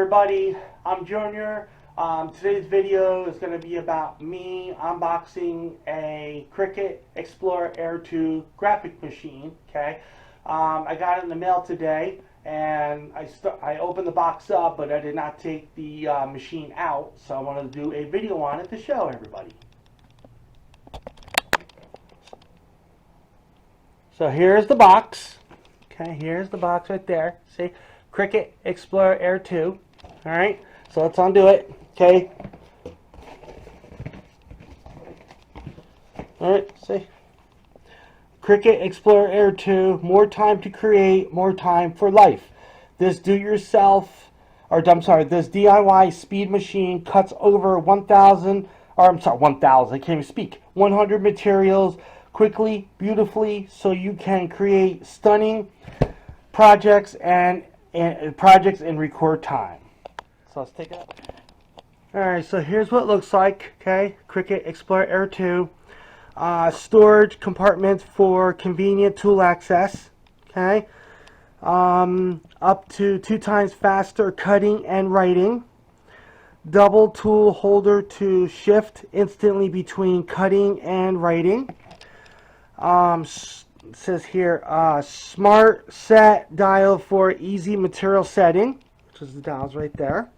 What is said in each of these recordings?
everybody, I'm Junior. Today's video is going to be about me unboxing a Cricut Explorer Air 2 graphic machine. Okay, I got it in the mail today, and I opened the box up, but I did not take the machine out, so I wanted to do a video on it to show everybody. So here's the box. Okay, here's the box right there. See, Cricut Explorer Air 2. All right, so let's undo it. Okay. All right, see. Cricut Explorer Air 2. More time to create, more time for life. This do-yourself, this DIY speed machine cuts over 1,000. Or I'm sorry, 1,000. I can't even speak. 100 materials quickly, beautifully, so you can create stunning projects and projects in record time. So let's take it out. Alright, so here's what it looks like. Okay, Cricut Explorer Air 2. Storage compartments for convenient tool access. Okay, up to 2 times faster cutting and writing. Double tool holder to shift instantly between cutting and writing. It says here, smart set dial for easy material setting, which is the dials right there.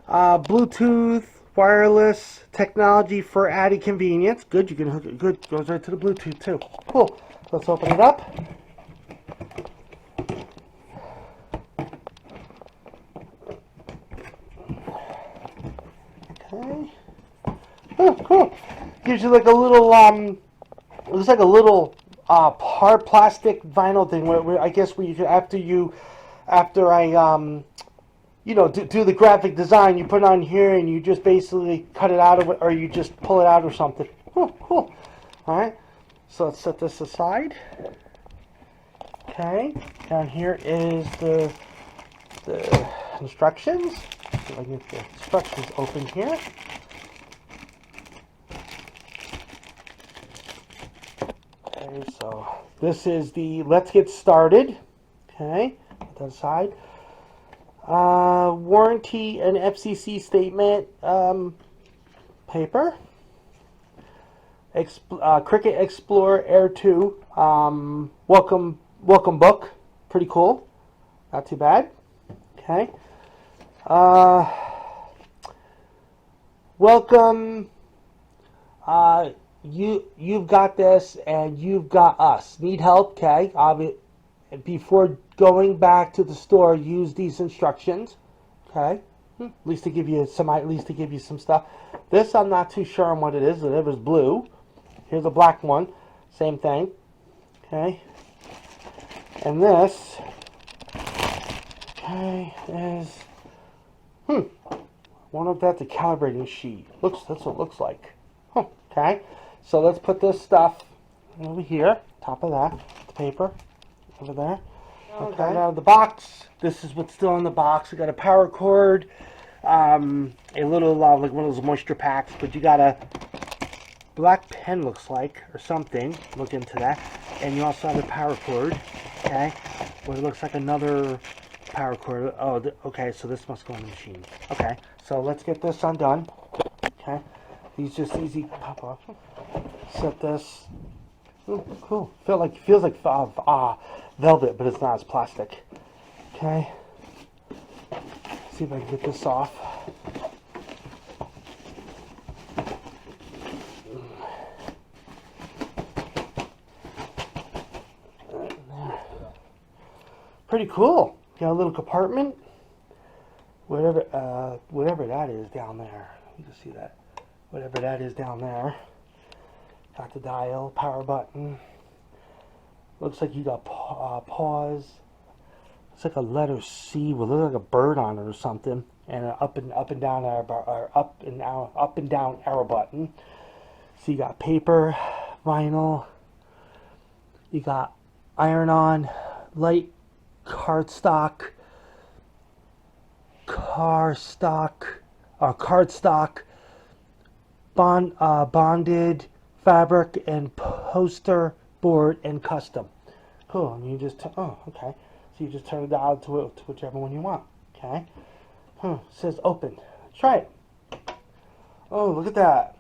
Bluetooth, wireless technology for added convenience. Good, you can hook it. Good, goes right to the Bluetooth too. Cool. Let's open it up. Okay. Oh, cool. Gives you like a little looks like a little hard plastic vinyl thing where I guess where you could after I do the graphic design, you put it on here and you just basically cut it out of it, or you just pull it out or something. Cool. All right, so let's set this aside. Okay, down here is the instructions. See if I can get the instructions open here. Okay, so this is the let's get started. Okay, put that aside. Warranty and FCC statement, paper. Cricut Explorer Air 2, welcome book, pretty cool, not too bad. Okay, welcome. You've got this, and you've got us. Need help? Okay. Before going back to the store, use these instructions. Okay. At least to give you some stuff. This I'm not too sure on what it is. It was blue. Here's a black one. Same thing. Okay. And this, okay, is I wonder if that's a calibrating sheet. That's what it looks like. Okay. So let's put this stuff over here, top of that, the paper over there. Okay, out of the box. This is what's still in the box. We got a power cord, a little like one of those moisture packs, but you got a black pen, looks like, or something. Look into that. And you also have a power cord. Okay, what it looks like another power cord. Oh, okay, so this must go in the machine. Okay, so let's get this undone. Okay, these just easy pop off. Set this. Ooh, cool. Feels like velvet, but it's not. It's plastic. Okay. See if I can get this off. Right there. Pretty cool. Got a little compartment. Whatever that is down there. You can see that. Whatever that is down there. Got the dial, power button. Looks like you got pause. It's like a letter C with like a bird on it or something, and an up and down arrow button. So you got paper, vinyl. You got iron-on, light cardstock, bonded fabric and poster board and custom. Cool. And you just okay. So you just turn it dial to whichever one you want. Okay. It says open. Try it. Oh, look at that.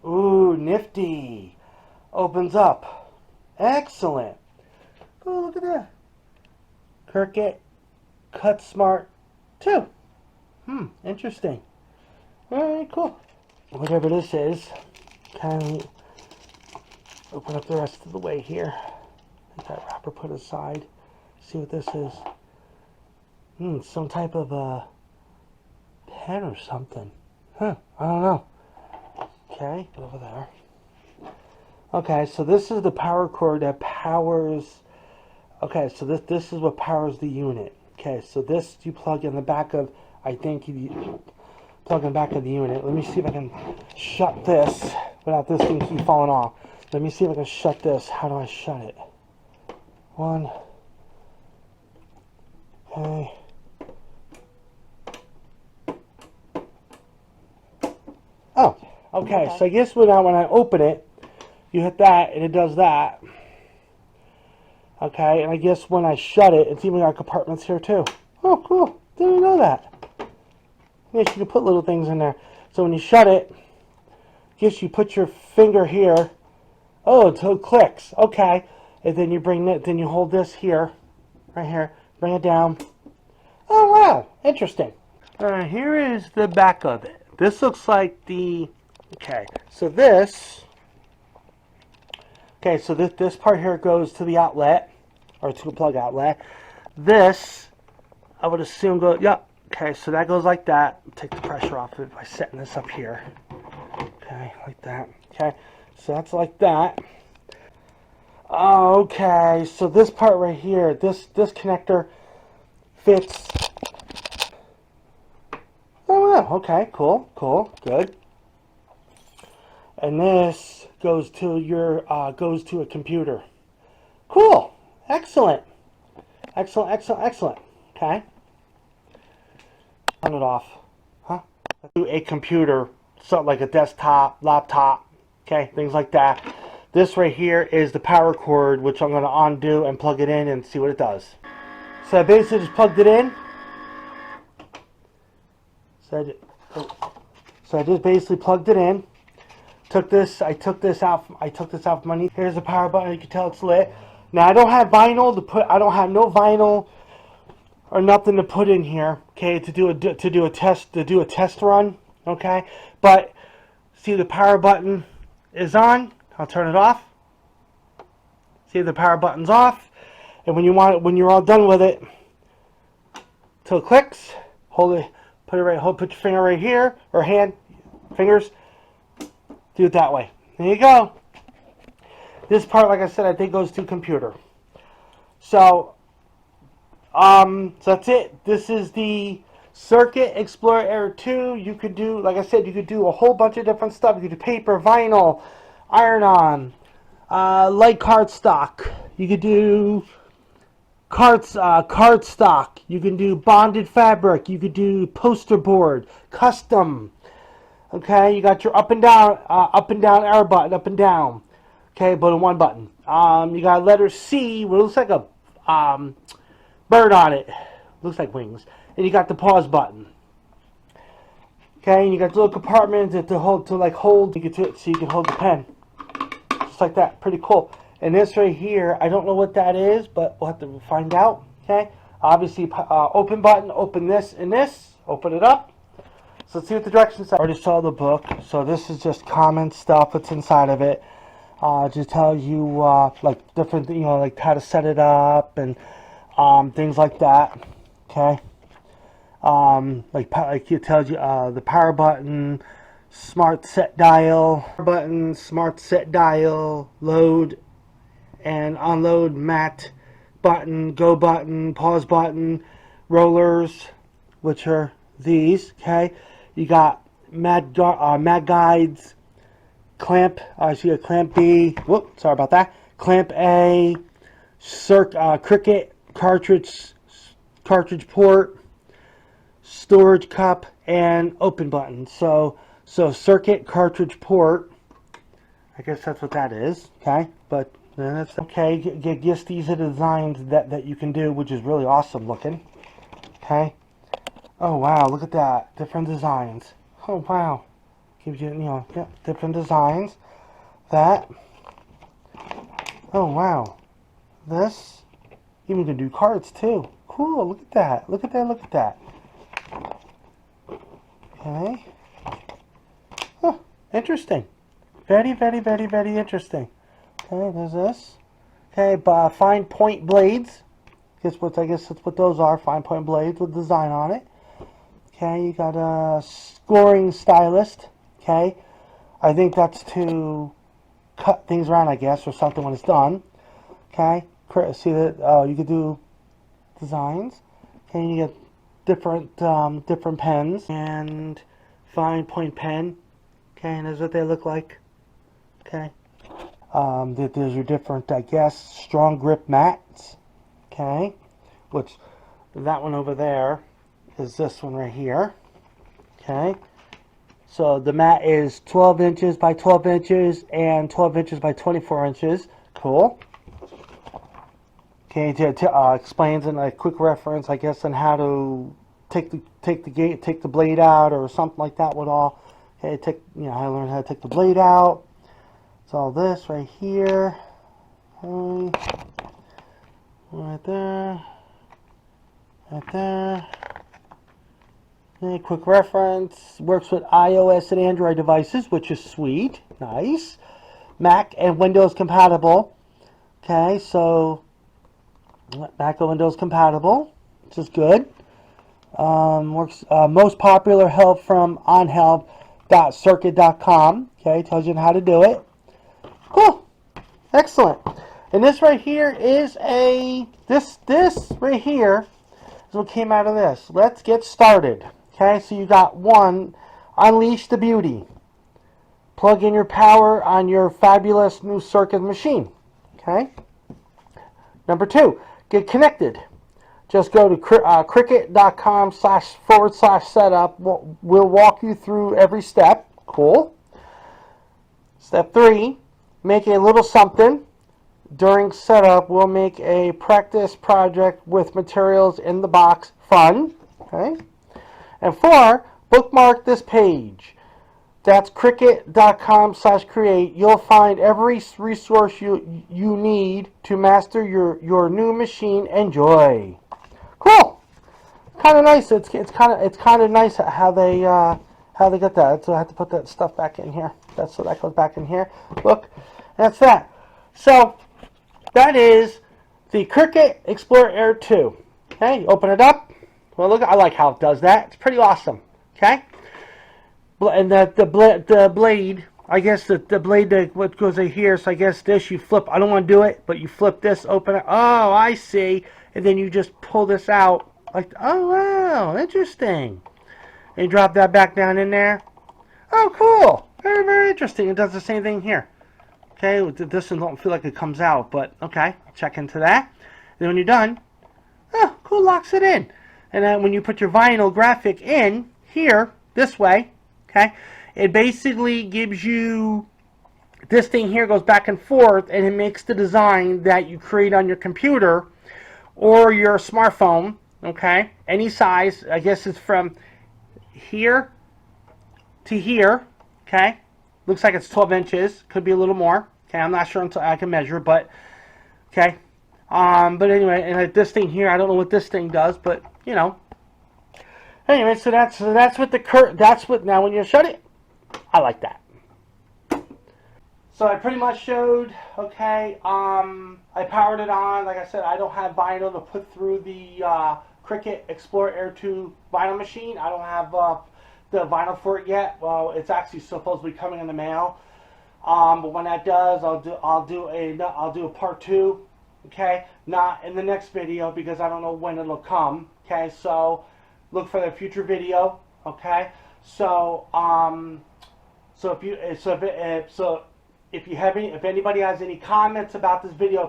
Ooh, nifty. Opens up. Excellent. Oh, look at that. Cricut Cut Smart 2. Interesting. Alright, cool. Whatever this is, kind of open up the rest of the way here. Get that wrapper put aside. See what this is. Some type of a pen or something. I don't know. Okay, over there. Okay, so this is the power cord that powers. Okay, so this is what powers the unit. Okay, so this you plug in the back of. I think you plug in the back of the unit. Let me see if I can shut this without this thing keep falling off. Let me see if I can shut this. How do I shut it? One. Okay. Oh, okay. So I guess when I open it, you hit that and it does that. Okay, and I guess when I shut it, it's even got compartments here too. Oh, cool. Didn't know that. Yes, you can put little things in there. So when you shut it, I guess you put your finger here. Oh, until it clicks. Okay. And then you bring it, then you hold this here, right here, bring it down. Oh, wow. Interesting. Here is the back of it. This looks like the, okay, so this, okay, so this part here goes to the outlet, or to the plug outlet. This, I would assume, go, yep, okay, so that goes like that. Take the pressure off of it by setting this up here. Okay, like that. Okay, so that's like that. Okay, so this part right here, this connector fits. Oh, wow, okay, cool, good. And this goes to your goes to a computer. Cool, excellent. Okay, turn it off. To a computer, something like a desktop, laptop. Okay, things like that. This right here is the power cord, which I'm going to undo and plug it in and see what it does. So I basically just plugged it in. So I just basically plugged it in. I took this out from my knee. Here's the power button. You can tell it's lit. Now I don't have vinyl to put. I don't have no vinyl or nothing to put in here. Okay, to do a test run. Okay, but see the power button is on. I'll turn it off. See the power button's off, and when you're all done with it, till it clicks, hold it, put your finger right here, or fingers, do it that way. There you go. This part, like I said, I think goes to computer. So that's it. This is the Cricut Explorer Air 2. You could do, like I said, you could do a whole bunch of different stuff. You could do paper, vinyl, iron-on, light cardstock. You could do cardstock. You can do bonded fabric. You could do poster board, custom. Okay, you got your up and down arrow button, up and down. Okay, but in one button. You got letter C, where it looks like a bird on it. Looks like wings. And you got the pause button. Okay, and you got little compartments to hold. So you can hold the pen, just like that. Pretty cool. And this right here, I don't know what that is, but we'll have to find out. Okay, obviously, open button, open this and this, open it up. So let's see what the directions say. I already saw the book, so this is just common stuff that's inside of it. Just tells you like different, like how to set it up and things like that. Okay. Like it tells you the power button, smart set dial, load and unload mat button, go button, pause button, rollers, which are these. Okay. You got mag guides, clamp. So you got clamp B. Whoop, sorry about that. Clamp A, Cricut cartridge port, storage cup, and open button. So Cricut cartridge port. I guess that's what that is. Okay, but that's okay. Guess these are the designs that you can do, which is really awesome looking. Okay. Oh wow, look at that. Different designs. Oh wow. Gives you, yeah, different designs. That. Oh wow. This. Even can do cards too. Cool, look at that. Look at that, look at that. Okay. Huh, interesting. Very, very, very, very interesting. Okay, there's this. Okay, fine point blades. I guess that's what those are. Fine point blades with design on it. Okay, you got a scoring stylist. Okay, I think that's to cut things around, I guess, or something when it's done. Okay, see that? Oh, you could do designs. Okay, you get different pens and fine point pen. Okay, and that's what they look like. Okay. There's your different, I guess, strong grip mats. Okay, which that one over there is this one right here. Okay, so the mat is 12 inches by 12 inches and 12 inches by 24 inches. Cool. Okay, explains in a quick reference, I guess, on how to take the blade out or something like that. With all, okay, I learned how to take the blade out. It's all this right here, okay. Right there, right there. Okay, quick reference. Works with iOS and Android devices, which is sweet, nice. Mac and Windows compatible. Okay, so Mac and Windows compatible, which is good. Works most popular help from onhelp.circuit.com. Okay, tells you how to do it. Cool, excellent. And this right here is this right here is what came out of this. Let's get started. Okay, so you got one, unleash the beauty. Plug in your power on your fabulous new Cricut machine. Okay. Number 2, get connected. Just go to cricut.com//setup. We'll walk you through every step. Cool. Step 3, make a little something. During setup, we'll make a practice project with materials in the box. Fun. Okay. And 4, bookmark this page. That's cricut.com/create. You'll find every resource you need to master your new machine. Enjoy. Cool. Kind of nice. It's kind of nice how they get that. So I have to put that stuff back in here. So that goes back in here. Look, that's that. So that is the Cricut Explorer Air 2. Okay, open it up. Well, look, I like how it does that. It's pretty awesome. Okay, and the blade, I guess the blade that what goes in here. So I guess this you flip. I don't want to do it, but you flip this, open it. Oh, I see. And then you just pull this out. Like, oh wow, interesting. And you drop that back down in there. Oh, cool. Very, very interesting. It does the same thing here. Okay, this one don't feel like it comes out, but okay, check into that. Then when you're done, oh, cool, locks it in. And then when you put your vinyl graphic in here, this way, okay, it basically gives you, this thing here goes back and forth, and it makes the design that you create on your computer or your smartphone, okay, any size. I guess it's from here to here, okay. Looks like it's 12 inches. Could be a little more. Okay, I'm not sure until I can measure, but okay. But anyway, and this thing here, I don't know what this thing does, but you know. Anyway, so that's what now when you shut it, I like that. So I pretty much showed. Okay, I powered it on. Like I said, I don't have vinyl to put through the Cricut Explorer Air 2 vinyl machine. I don't have the vinyl for it yet. Well, it's actually supposed to be coming in the mail. But when that does, I'll do a part 2. Okay, not in the next video because I don't know when it'll come. Okay, so look for the future video. Okay, so if anybody has any comments about this video,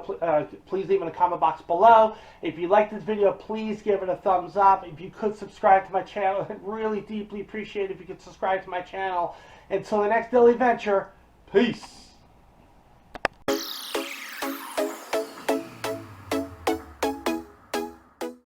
please leave in the comment box below. If you like this video, please give it a thumbs up. If you could subscribe to my channel, I'd really deeply appreciate it if you could subscribe to my channel. Until the next daily venture, peace.